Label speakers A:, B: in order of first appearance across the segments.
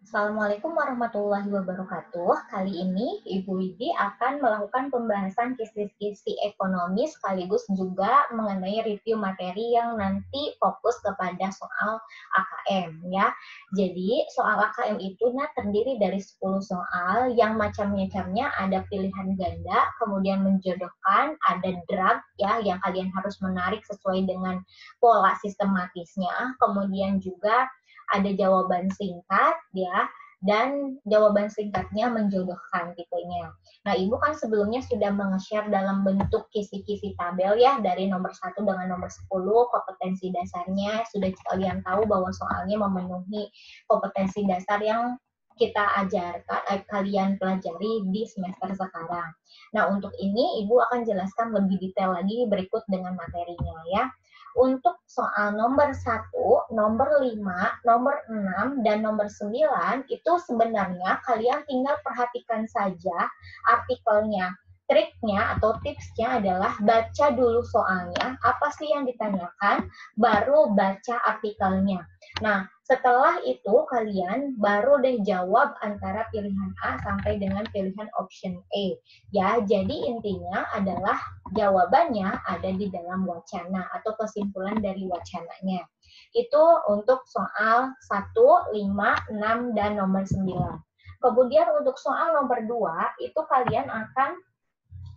A: Assalamualaikum warahmatullahi wabarakatuh. Kali ini Ibu Widi akan melakukan pembahasan kisi-kisi ekonomi sekaligus juga mengenai review materi yang nanti fokus kepada soal AKM ya. Jadi soal AKM itu terdiri dari 10 soal yang macam-macamnya ada pilihan ganda, kemudian menjodohkan, ada draft ya yang kalian harus menarik sesuai dengan pola sistematisnya, kemudian juga ada jawaban singkat ya, dan jawaban singkatnya menjodohkan tipenya. Nah, Ibu kan sebelumnya sudah meng-share dalam bentuk kisi-kisi tabel ya, dari nomor 1 dengan nomor 10, kompetensi dasarnya. Sudah kalian tahu bahwa soalnya memenuhi kompetensi dasar yang kita ajarkan, kalian pelajari di semester sekarang. Nah, untuk ini Ibu akan jelaskan lebih detail lagi berikut dengan materinya ya. Untuk soal nomor 1, nomor 5, nomor 6, dan nomor 9 itu sebenarnya kalian tinggal perhatikan saja artikelnya. Triknya atau tipsnya adalah baca dulu soalnya, apa sih yang ditanyakan, baru baca artikelnya. Nah, setelah itu kalian baru deh jawab antara pilihan A sampai dengan pilihan option A. Ya, jadi intinya adalah jawabannya ada di dalam wacana atau kesimpulan dari wacananya. Itu untuk soal 1, 5, 6, dan nomor 9. Kemudian untuk soal nomor 2, itu kalian akan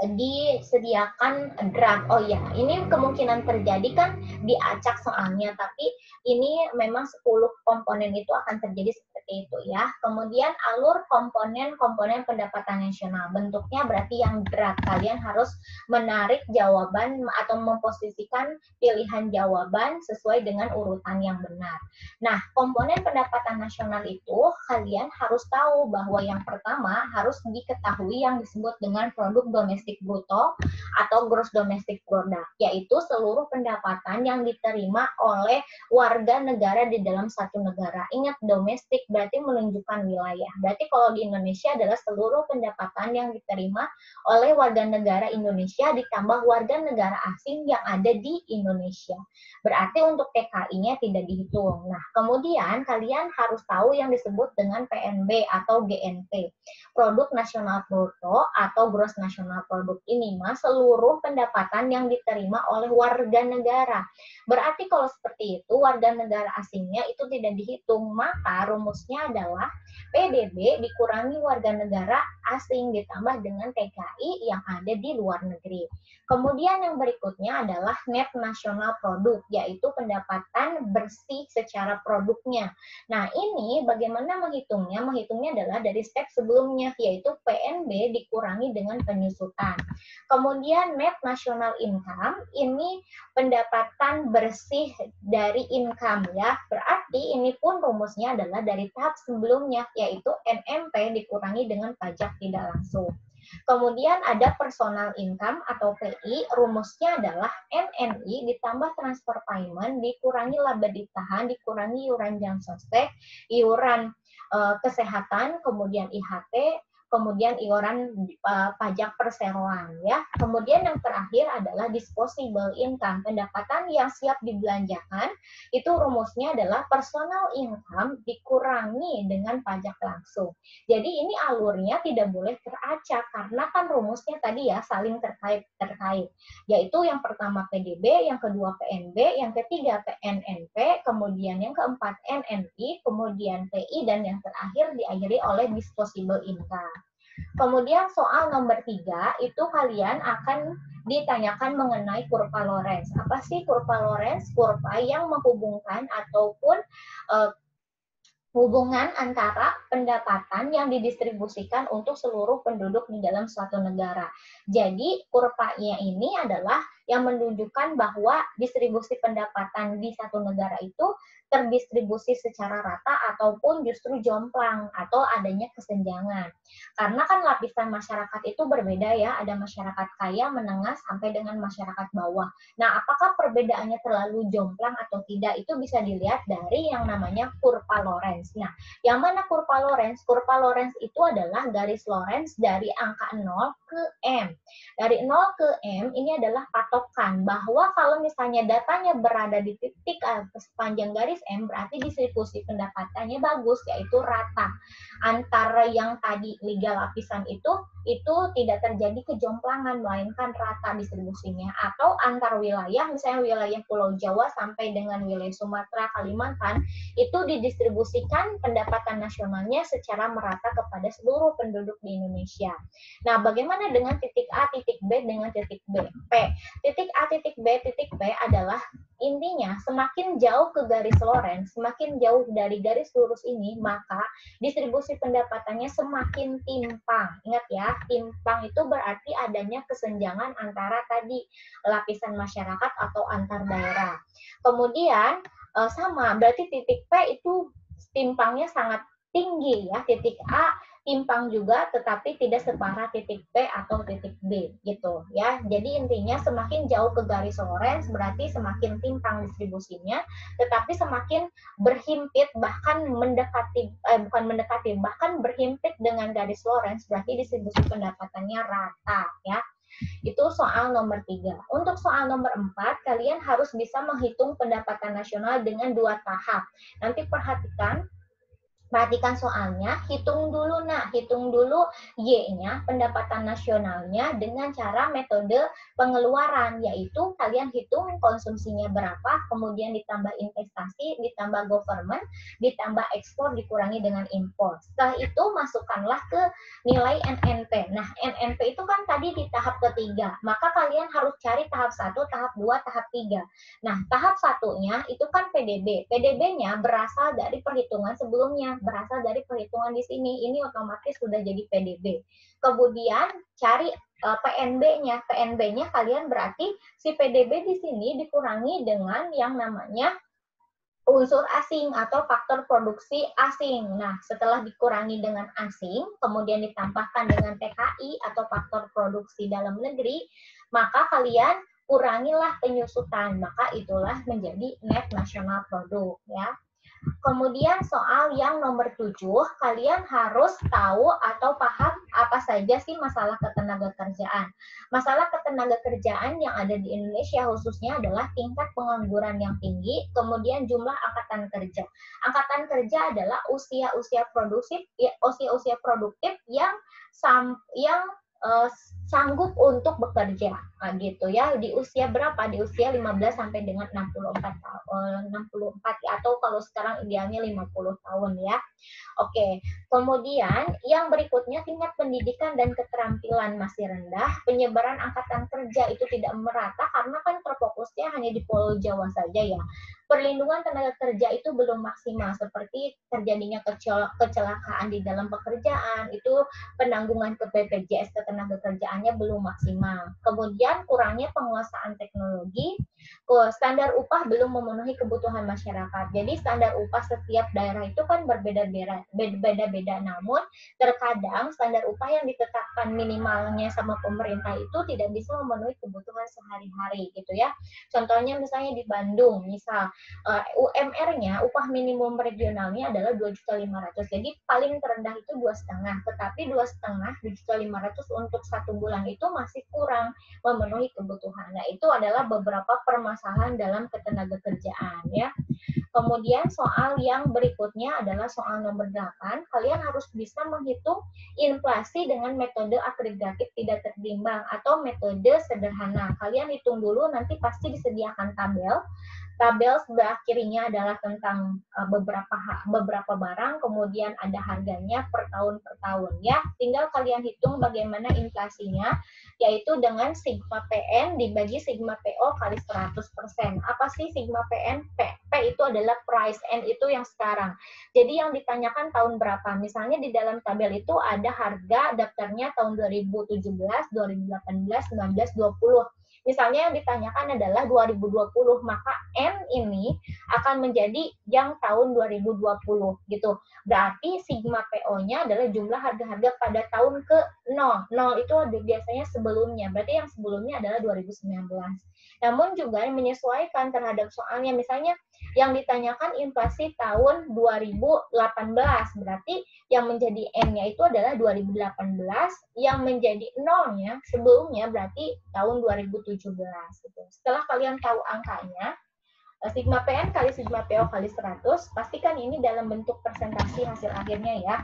A: disediakan draft. Oh ya, ini kemungkinan terjadi kan diacak soalnya, tapi ini memang 10 komponen itu akan terjadi seperti itu ya. Kemudian alur komponen pendapatan nasional. Bentuknya berarti yang draft. Kalian harus menarik jawaban atau memposisikan pilihan jawaban sesuai dengan urutan yang benar. Nah, komponen pendapatan nasional itu kalian harus tahu bahwa yang pertama harus diketahui yang disebut dengan produk domestik bruto atau gross domestic product, yaitu seluruh pendapatan yang diterima oleh warga negara di dalam satu negara. Ingat, domestik berarti menunjukkan wilayah. Berarti kalau di Indonesia adalah seluruh pendapatan yang diterima oleh warga negara Indonesia ditambah warga negara asing yang ada di Indonesia. Berarti untuk TKI-nya tidak dihitung. Nah, kemudian kalian harus tahu yang disebut dengan PNB atau GNP. Produk nasional bruto atau gross national product ini seluruh pendapatan yang diterima oleh warga negara. Berarti kalau seperti itu warga negara asingnya itu tidak dihitung, maka rumusnya adalah PDB dikurangi warga negara asing ditambah dengan TKI yang ada di luar negeri. Kemudian yang berikutnya adalah net nasional produk, yaitu pendapatan bersih secara produknya. Nah, ini bagaimana menghitungnya? Menghitungnya adalah dari step sebelumnya, yaitu PNB dikurangi dengan penyusutan. Kemudian net national income, ini pendapatan bersih dari income ya. Berarti ini pun rumusnya adalah dari tahap sebelumnya, yaitu NMP dikurangi dengan pajak tidak langsung. Kemudian ada personal income atau PI, rumusnya adalah NNI ditambah transfer payment dikurangi laba ditahan, dikurangi iuran jam sostek, iuran kesehatan, kemudian IHT, kemudian iuran pajak perseroan ya. Kemudian yang terakhir adalah disposable income, pendapatan yang siap dibelanjakan, itu rumusnya adalah personal income dikurangi dengan pajak langsung. Jadi ini alurnya tidak boleh teracak karena kan rumusnya tadi ya saling terkait, yaitu yang pertama PDB, yang kedua PNB, yang ketiga PNNP, kemudian yang keempat NNI, kemudian PI, dan yang terakhir diakhiri oleh disposable income. Kemudian soal nomor 3 itu kalian akan ditanyakan mengenai kurva Lorenz. Apa sih kurva Lorenz? Kurva yang menghubungkan ataupun hubungan antara pendapatan yang didistribusikan untuk seluruh penduduk di dalam suatu negara. Jadi kurvanya ini adalah yang menunjukkan bahwa distribusi pendapatan di satu negara itu terdistribusi secara rata ataupun justru jomplang atau adanya kesenjangan. Karena kan lapisan masyarakat itu berbeda ya, ada masyarakat kaya, menengah, sampai dengan masyarakat bawah. Nah, apakah perbedaannya terlalu jomplang atau tidak itu bisa dilihat dari yang namanya kurva Lorenz. Lorenz. Nah, yang mana kurva Lorenz? Kurva Lorenz itu adalah garis Lorenz dari angka 0 ke M. Dari 0 ke M ini adalah patokan bahwa kalau misalnya datanya berada di titik sepanjang garis M, berarti distribusi pendapatannya bagus, yaitu rata. Antara yang tadi liga lapisan itu tidak terjadi kejomplangan, melainkan rata distribusinya. Atau antar wilayah, misalnya wilayah Pulau Jawa sampai dengan wilayah Sumatera, Kalimantan, itu didistribusikan pendapatan nasionalnya secara merata kepada seluruh penduduk di Indonesia. Nah, bagaimana dengan titik A, titik B, dengan titik B, P? Titik A, titik B adalah intinya semakin jauh ke garis Lorenz, semakin jauh dari garis lurus ini, maka distribusi pendapatannya semakin timpang. Ingat ya, timpang itu berarti adanya kesenjangan antara tadi lapisan masyarakat atau antar daerah. Kemudian sama, berarti titik P itu timpangnya sangat tinggi ya. Titik A timpang juga, tetapi tidak separah titik P atau titik B gitu ya. Jadi intinya semakin jauh ke garis Lorenz berarti semakin timpang distribusinya, tetapi semakin berhimpit bahkan bahkan berhimpit dengan garis Lorenz berarti distribusi pendapatannya rata ya. Itu soal nomor 3. Untuk soal nomor 4, kalian harus bisa menghitung pendapatan nasional dengan 2 tahap. Nanti perhatikan soalnya, hitung dulu Y-nya, pendapatan nasionalnya dengan cara metode pengeluaran, yaitu kalian hitung konsumsinya berapa, kemudian ditambah investasi, ditambah government, ditambah ekspor, dikurangi dengan impor. Setelah itu masukkanlah ke nilai NNP. Nah, NNP itu kan tadi di tahap ketiga, maka kalian harus cari tahap 1, tahap 2, tahap 3. Nah, tahap satunya itu kan PDB. PDB-nya berasal dari perhitungan sebelumnya, berasal dari perhitungan di sini. Ini otomatis sudah jadi PDB. Kemudian cari PNB-nya. PNB-nya kalian berarti si PDB di sini dikurangi dengan yang namanya unsur asing atau faktor produksi asing. Nah, setelah dikurangi dengan asing, kemudian ditambahkan dengan TKI atau faktor produksi dalam negeri, maka kalian kurangilah penyusutan, maka itulah menjadi net national product ya. Kemudian soal yang nomor 7, kalian harus tahu atau paham apa saja sih masalah ketenagakerjaan. Masalah ketenagakerjaan yang ada di Indonesia khususnya adalah tingkat pengangguran yang tinggi, kemudian jumlah angkatan kerja. Angkatan kerja adalah usia-usia produktif yang sanggup untuk bekerja, gitu ya. Di usia berapa? Di usia 15 sampai dengan 64 atau kalau sekarang idealnya 50 tahun ya. Oke, kemudian yang berikutnya tingkat pendidikan dan keterampilan masih rendah, penyebaran angkatan kerja itu tidak merata karena kan terfokusnya hanya di Pulau Jawa saja ya. Perlindungan tenaga kerja itu belum maksimal, seperti terjadinya kecelakaan di dalam pekerjaan, itu penanggungan ke BPJS ketenaga kerjaannya belum maksimal. Kemudian kurangnya penguasaan teknologi, standar upah belum memenuhi kebutuhan masyarakat. Jadi standar upah setiap daerah itu kan berbeda-beda, namun terkadang standar upah yang ditetapkan minimalnya sama pemerintah itu tidak bisa memenuhi kebutuhan sehari-hari gitu ya. Contohnya misalnya di Bandung, misal UMR-nya, upah minimum regionalnya adalah 2.500.000. Jadi paling terendah itu 2,5, tetapi 2,5 untuk 1 bulan itu masih kurang memenuhi kebutuhan. Nah, itu adalah beberapa permasalahan dalam ketenagakerjaan ya. Kemudian soal yang berikutnya adalah soal nomor 8. Kalian harus bisa menghitung inflasi dengan metode agregatif tidak tertimbang atau metode sederhana. Kalian hitung dulu, nanti pasti disediakan tabel. Tabel sebelah kirinya adalah tentang beberapa barang, kemudian ada harganya per tahun ya. Tinggal kalian hitung bagaimana inflasinya, yaitu dengan sigma PN dibagi sigma PO kali 100%. Apa sih sigma PN? P itu adalah price, N itu yang sekarang. Jadi yang ditanyakan tahun berapa? Misalnya di dalam tabel itu ada harga daftarnya tahun 2017, 2018, 19, 20. Misalnya yang ditanyakan adalah 2020, maka N ini akan menjadi yang tahun 2020 gitu. Berarti sigma PO-nya adalah jumlah harga-harga pada tahun ke 0. 0 itu biasanya sebelumnya. Berarti yang sebelumnya adalah 2019. Namun juga menyesuaikan terhadap soalnya. Misalnya yang ditanyakan inflasi tahun 2018. Berarti yang menjadi N-nya itu adalah 2018, yang menjadi nolnya sebelumnya berarti tahun 2017. Gitu. Setelah kalian tahu angkanya, sigma PN kali sigma PO kali 100, pastikan ini dalam bentuk presentasi hasil akhirnya ya.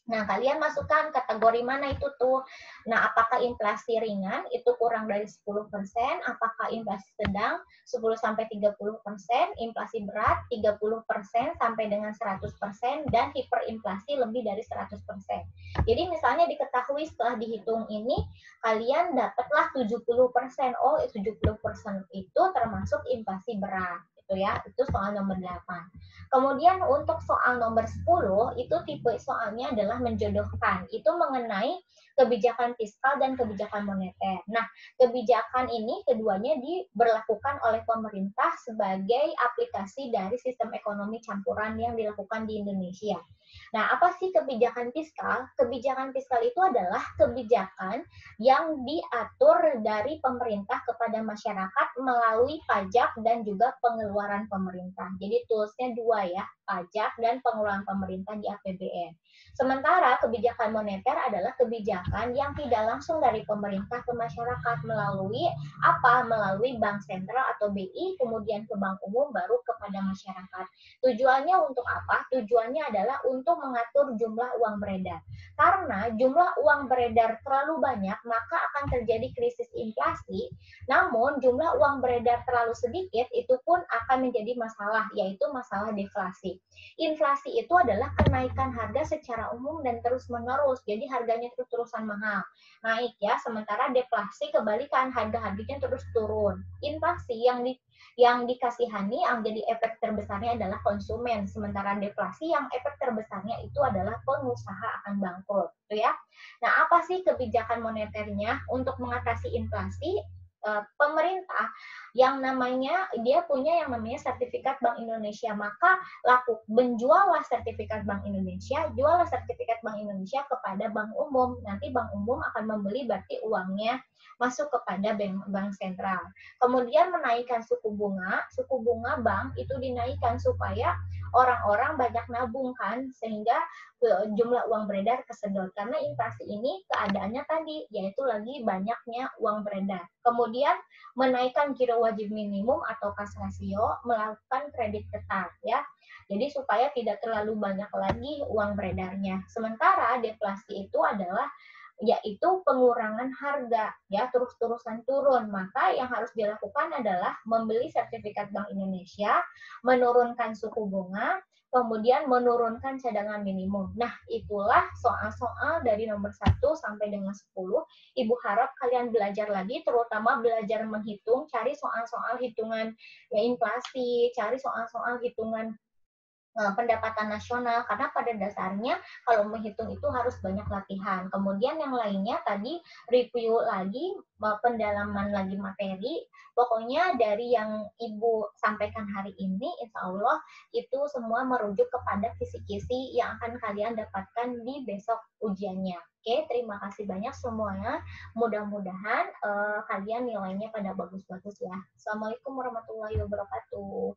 A: Nah, kalian masukkan kategori mana itu tuh. Nah, apakah inflasi ringan itu kurang dari 10%, apakah inflasi sedang 10-30%, inflasi berat 30% sampai dengan 100%, dan hiperinflasi lebih dari 100%. Jadi misalnya diketahui setelah dihitung ini, kalian dapatlah 70%. Oh, 70% itu termasuk inflasi berat. Itu ya, itu soal nomor 8. Kemudian untuk soal nomor 10, itu tipe soalnya adalah menjodohkan. Itu mengenai kebijakan fiskal dan kebijakan moneter. Nah, kebijakan ini keduanya diberlakukan oleh pemerintah sebagai aplikasi dari sistem ekonomi campuran yang dilakukan di Indonesia. Nah, apa sih kebijakan fiskal? Kebijakan fiskal itu adalah kebijakan yang diatur dari pemerintah kepada masyarakat melalui pajak dan juga pengeluaran pemerintah. Jadi toolsnya dua ya, pajak dan pengeluaran pemerintah di APBN. Sementara kebijakan moneter adalah kebijakan yang tidak langsung dari pemerintah ke masyarakat melalui apa? Melalui bank sentral atau BI, kemudian ke bank umum, baru kepada masyarakat. Tujuannya untuk apa? Tujuannya adalah untuk mengatur jumlah uang beredar. Karena jumlah uang beredar terlalu banyak, maka akan terjadi krisis inflasi. Namun, jumlah uang beredar terlalu sedikit, itu pun akan menjadi masalah, yaitu masalah deflasi. Inflasi itu adalah kenaikan harga secara umum dan terus-menerus. Jadi, harganya terus-terusan mahal. Naik ya, sementara deflasi kebalikan, harga-harganya terus turun. Inflasi yang dikasihani, yang jadi efek terbesarnya adalah konsumen, sementara deflasi yang efek terbesarnya itu adalah pengusaha akan bangkrut, gitu ya. Nah, apa sih kebijakan moneternya untuk mengatasi inflasi? Pemerintah yang namanya dia punya yang namanya sertifikat Bank Indonesia, maka menjuallah sertifikat Bank Indonesia, juallah sertifikat Bank Indonesia kepada bank umum. Nanti bank umum akan membeli, berarti uangnya masuk kepada bank sentral. Kemudian menaikkan suku bunga bank itu dinaikkan supaya orang-orang banyak nabung kan, sehingga jumlah uang beredar kesedot. Karena inflasi ini keadaannya tadi, yaitu lagi banyaknya uang beredar. Kemudian menaikkan giro wajib minimum atau kas rasio, melakukan kredit ketat ya. Jadi supaya tidak terlalu banyak lagi uang beredarnya. Sementara deflasi itu adalah yaitu pengurangan harga ya, terus-terusan turun. Maka yang harus dilakukan adalah membeli sertifikat Bank Indonesia, menurunkan suku bunga, kemudian menurunkan cadangan minimum. Nah, itulah soal-soal dari nomor 1 sampai dengan 10. Ibu harap kalian belajar lagi, terutama belajar menghitung, cari soal-soal hitungan ya, inflasi, cari soal-soal hitungan pendapatan nasional, karena pada dasarnya kalau menghitung itu harus banyak latihan. Kemudian yang lainnya tadi review lagi, pendalaman lagi materi. Pokoknya dari yang Ibu sampaikan hari ini, insya Allah itu semua merujuk kepada kisi-kisi yang akan kalian dapatkan di besok ujiannya. Oke, terima kasih banyak semuanya. Mudah-mudahan kalian nilainya pada bagus-bagus ya. Assalamualaikum warahmatullahi wabarakatuh.